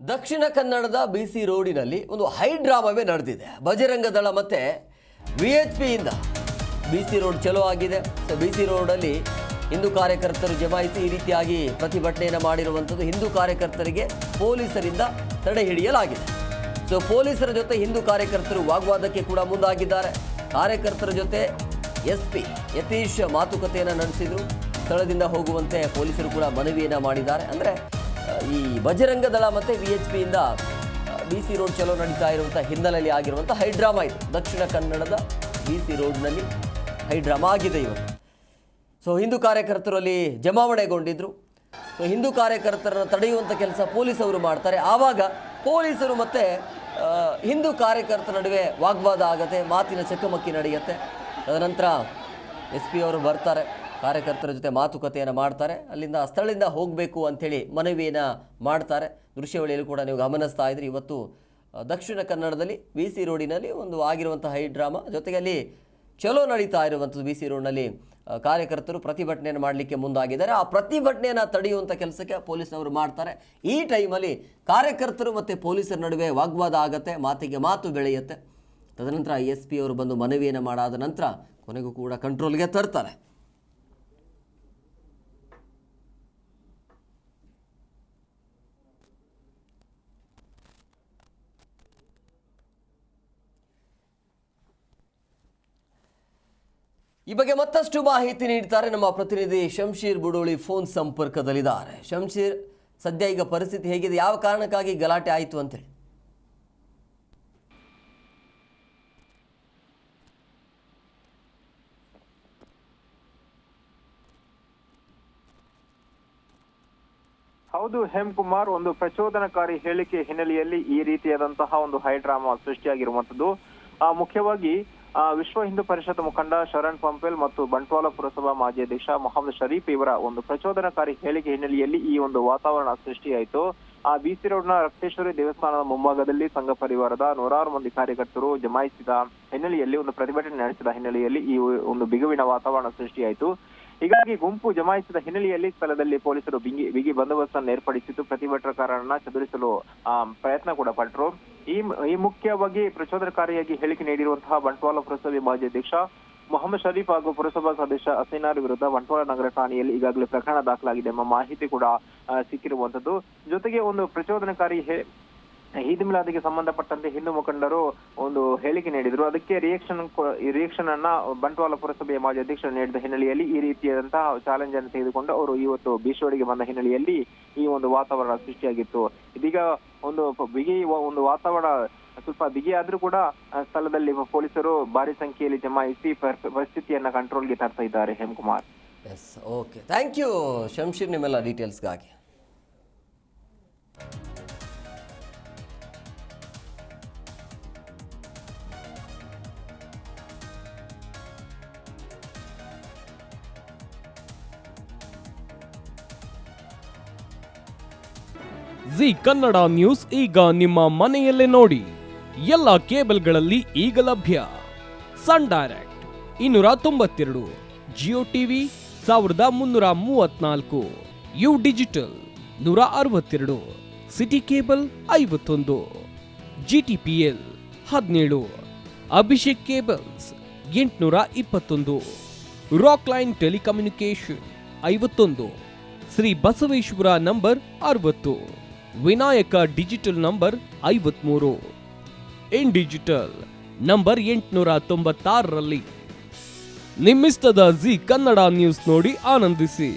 ದಕ್ಷಿಣ ಕನ್ನಡದ ಬಿಸಿ ರೋಡಿನಲ್ಲಿ ಒಂದು ಹೈ ಡ್ರಾಮಾವೇ ನಡೆದಿದೆ. ಬಜರಂಗ ದಳ ಮತ್ತೆ ವಿಎಚ್ಪಿಯಿಂದ ಬಿಸಿ ರೋಡ್ ಚಲೋ ಆಗಿದೆ. ಬಿಸಿ ರೋಡಲ್ಲಿ ಹಿಂದೂ ಕಾರ್ಯಕರ್ತರು ಜಮಾಯಿಸಿ ಈ ರೀತಿಯಾಗಿ ಪ್ರತಿಭಟನೆಯನ್ನು ಮಾಡಿರುವಂಥದ್ದು. ಹಿಂದೂ ಕಾರ್ಯಕರ್ತರಿಗೆ ಪೊಲೀಸರಿಂದ ತಡೆ ಹಿಡಿಯಲಾಗಿದೆ. ಪೊಲೀಸರ ಜೊತೆ ಹಿಂದೂ ಕಾರ್ಯಕರ್ತರು ವಾಗ್ವಾದಕ್ಕೆ ಕೂಡ ಮುಂದಾಗಿದ್ದಾರೆ. ಕಾರ್ಯಕರ್ತರ ಜೊತೆ SP ಯತೀಶ್ ಮಾತುಕತೆಯನ್ನು ನಡೆಸಿದ್ರು. ಸ್ಥಳದಿಂದ ಹೋಗುವಂತೆ ಪೊಲೀಸರು ಕೂಡ ಮನವಿಯನ್ನು ಮಾಡಿದ್ದಾರೆ. ಅಂದರೆ ಈ ಬಜರಂಗ ದಳ ಮತ್ತು ವಿಎಚ್ಪಿಯಿಂದ ಬಿಸಿ ರೋಡ್ ಚಲೋ ನಡೀತಾ ಇರುವಂಥ ಹಿನ್ನೆಲೆಯಲ್ಲಿ ಆಗಿರುವಂಥ ಹೈಡ್ರಾಮಾ ಇದು. ದಕ್ಷಿಣ ಕನ್ನಡದ ಬಿಸಿ ರೋಡ್ನಲ್ಲಿ ಹೈಡ್ರಾಮಾ ಆಗಿದೆ ಇವತ್ತು. ಹಿಂದೂ ಕಾರ್ಯಕರ್ತರು ಅಲ್ಲಿ ಜಮಾವಣೆಗೊಂಡಿದ್ರು. ಹಿಂದೂ ಕಾರ್ಯಕರ್ತರನ್ನು ತಡೆಯುವಂಥ ಕೆಲಸ ಪೊಲೀಸವರು ಮಾಡ್ತಾರೆ. ಆವಾಗ ಪೊಲೀಸರು ಮತ್ತು ಹಿಂದೂ ಕಾರ್ಯಕರ್ತರ ನಡುವೆ ವಾಗ್ವಾದ ಆಗುತ್ತೆ, ಮಾತಿನ ಚಕಮಕಿ ನಡೆಯುತ್ತೆ. ತದನಂತರ SP ಅವರು ಬರ್ತಾರೆ, ಕಾರ್ಯಕರ್ತರ ಜೊತೆ ಮಾತುಕತೆಯನ್ನು ಮಾಡ್ತಾರೆ. ಅಲ್ಲಿಂದ ಸ್ಥಳದಿಂದ ಹೋಗಬೇಕು ಅಂಥೇಳಿ ಮನವಿಯನ್ನು ಮಾಡ್ತಾರೆ. ದೃಶ್ಯಾವಳಿಯಲ್ಲಿ ಕೂಡ ನೀವು ಗಮನಿಸ್ತಾ ಇದ್ರಿ. ಇವತ್ತು ದಕ್ಷಿಣ ಕನ್ನಡದಲ್ಲಿ BC ರೋಡಿನಲ್ಲಿ ಒಂದು ಆಗಿರುವಂಥ ಹೈ ಡ್ರಾಮಾ, ಜೊತೆಗೆ ಅಲ್ಲಿ ಚಲೋ ನಡೀತಾ ಇರುವಂಥದ್ದು. BC ರೋಡ್ನಲ್ಲಿ ಕಾರ್ಯಕರ್ತರು ಪ್ರತಿಭಟನೆಯನ್ನು ಮಾಡಲಿಕ್ಕೆ ಮುಂದಾಗಿದ್ದಾರೆ. ಆ ಪ್ರತಿಭಟನೆಯನ್ನು ತಡೆಯುವಂಥ ಕೆಲಸಕ್ಕೆ ಪೊಲೀಸ್ನವರು ಮಾಡ್ತಾರೆ. ಈ ಟೈಮಲ್ಲಿ ಕಾರ್ಯಕರ್ತರು ಮತ್ತು ಪೊಲೀಸರ ನಡುವೆ ವಾಗ್ವಾದ ಆಗುತ್ತೆ, ಮಾತಿಗೆ ಮಾತು ಬೆಳೆಯುತ್ತೆ. ತದನಂತರ SP ಅವರು ಬಂದು ಮನವಿಯನ್ನು ಮಾಡಾದ ನಂತರ ಕೊನೆಗೂ ಕೂಡ ಕಂಟ್ರೋಲ್ಗೆ ತರ್ತಾರೆ. ಈ ಬಗ್ಗೆ ಮತ್ತಷ್ಟು ಮಾಹಿತಿ ನೀಡ್ತಾರೆ ನಮ್ಮ ಪ್ರತಿನಿಧಿ ಶಂಶೀರ್ ಬುಡೋಳಿ. ಫೋನ್ ಸಂಪರ್ಕದಲ್ಲಿದ್ದಾರೆ. ಶಂಶೀರ್, ಸದ್ಯ ಈಗ ಪರಿಸ್ಥಿತಿ ಹೇಗಿದೆ? ಯಾವ ಕಾರಣಕ್ಕಾಗಿ ಗಲಾಟೆ ಆಯಿತು ಅಂತೇಳಿ? ಹೌದು ಹೇಮಕುಮಾರ್, ಒಂದು ಪ್ರಚೋದನಕಾರಿ ಹೇಳಿಕೆ ಹಿನ್ನೆಲೆಯಲ್ಲಿ ಈ ರೀತಿಯಾದಂತಹ ಒಂದು ಹೈ ಡ್ರಾಮಾ ಸೃಷ್ಟಿಯಾಗಿರುವಂತದ್ದು. ಮುಖ್ಯವಾಗಿ ವಿಶ್ವ ಹಿಂದೂ ಪರಿಷತ್ ಮುಖಂಡ ಶರಣ್ ಪಂಪೆಲ್ ಮತ್ತು ಬಂಟ್ವಾಳ ಪುರಸಭಾ ಮಾಜಿ ಅಧ್ಯಕ್ಷ ಮೊಹಮ್ಮದ್ ಶರೀಫ್ ಇವರ ಒಂದು ಪ್ರಚೋದನಕಾರಿ ಹೇಳಿಕೆ ಹಿನ್ನೆಲೆಯಲ್ಲಿ ಈ ಒಂದು ವಾತಾವರಣ ಸೃಷ್ಟಿಯಾಯಿತು. BC ರೋಡ್ನ ರಕ್ತೇಶ್ವರಿ ದೇವಸ್ಥಾನದ ಮುಂಭಾಗದಲ್ಲಿ ಸಂಘ ಪರಿವಾರದ 100 ಮಂದಿ ಕಾರ್ಯಕರ್ತರು ಜಮಾಯಿಸಿದ ಹಿನ್ನೆಲೆಯಲ್ಲಿ ಒಂದು ಪ್ರತಿಭಟನೆ ನಡೆಸಿದ ಹಿನ್ನೆಲೆಯಲ್ಲಿ ಈ ಒಂದು ಬಿಗುವಿನ ವಾತಾವರಣ ಸೃಷ್ಟಿಯಾಯಿತು. ಹೀಗಾಗಿ ಗುಂಪು ಜಮಾಯಿಸಿದ ಹಿನ್ನೆಲೆಯಲ್ಲಿ ಸ್ಥಳದಲ್ಲಿ ಪೊಲೀಸರು ಬಿಗಿ ಬಂದೋಬಸ್ತನ್ನು ಏರ್ಪಡಿಸಿದ್ದು ಪ್ರತಿಭಟನಾಕಾರರನ್ನ ಚದುರಿಸಲು ಪ್ರಯತ್ನ ಕೂಡ ಪಟ್ಟರು. ಈ ಮುಖ್ಯವಾಗಿ ಪ್ರಚೋದನಕಾರಿಯಾಗಿ ಹೇಳಿಕೆ ನೀಡಿರುವಂತಹ ಬಂಟ್ವಾಳ ಪುರಸಭೆ ಮಾಜಿ ಅಧ್ಯಕ್ಷ ಮೊಹಮ್ಮದ್ ಶರೀಫ್ ಹಾಗೂ ಪುರಸಭಾ ಸದಸ್ಯ ಹಸೀನಾರ್ ವಿರುದ್ಧ ಬಂಟ್ವಾಳ ನಗರ ಠಾಣೆಯಲ್ಲಿ ಈಗಾಗಲೇ ಪ್ರಕರಣ ದಾಖಲಾಗಿದೆ ಎಂಬ ಮಾಹಿತಿ ಕೂಡ ಸಿಕ್ಕಿರುವಂತದ್ದು. ಜೊತೆಗೆ ಒಂದು ಪ್ರಚೋದನಕಾರಿ ಈದ್ ಮಿಲಾದಿಗೆ ಸಂಬಂಧಪಟ್ಟಂತೆ ಹಿಂದೂ ಮುಖಂಡರು ಒಂದು ಹೇಳಿಕೆ ನೀಡಿದ್ರು. ಅದಕ್ಕೆ ರಿಯಾಕ್ಷನ್ ಅನ್ನ ಬಂಟ್ವಾಳ ಪುರಸಭೆಯ ಮಾಜಿ ಅಧ್ಯಕ್ಷರು ನೀಡಿದ ಹಿನ್ನೆಲೆಯಲ್ಲಿ ಈ ರೀತಿಯಾದಂತಹ ಚಾಲೆಂಜ್ ಅನ್ನು ತೆಗೆದುಕೊಂಡು ಅವರು ಇವತ್ತು ಬೀಚೋಡಿಗೆ ಬಂದ ಹಿನ್ನೆಲೆಯಲ್ಲಿ ಈ ಒಂದು ವಾತಾವರಣ ಸೃಷ್ಟಿಯಾಗಿತ್ತು. ಇದೀಗ ಒಂದು ವಾತಾವರಣ ಸ್ವಲ್ಪ ಬಿಗಿಯಾದ್ರೂ ಕೂಡ ಸ್ಥಳದಲ್ಲಿ ಪೊಲೀಸರು ಭಾರಿ ಸಂಖ್ಯೆಯಲ್ಲಿ ಜಮಾಯಿಸಿ ಪರಿಸ್ಥಿತಿಯನ್ನ ಕಂಟ್ರೋಲ್ಗೆ ತರ್ತಾ ಇದ್ದಾರೆ. Hemakumar, okay, thank you Shamsheer ನಿಮ್ಮೆಲ್ಲ ಡೀಟೇಲ್ಸ್ಗಾಗಿ. ಜಿ ಕನ್ನಡ ನ್ಯೂಸ್ ಈಗ ನಿಮ್ಮ ಮನೆಯಲ್ಲೇ ನೋಡಿ. ಎಲ್ಲ ಕೇಬಲ್ಗಳಲ್ಲಿ ಈಗ ಲಭ್ಯ. Sun Direct 292, Jio TV 1334, U digital 162, city cable 51, GTPL 17, Abhishek cables 821, Rockline telecommunication 51, Shri Basaveshwara number 60, Vinayaka digital number 53, in digital number 896ರಲ್ಲಿ ನಿಮ್ಮಿಸ್ತದ ಜಿ ಕನ್ನಡ ನ್ಯೂಸ್ ನೋಡಿ ಆನಂದಿಸಿ.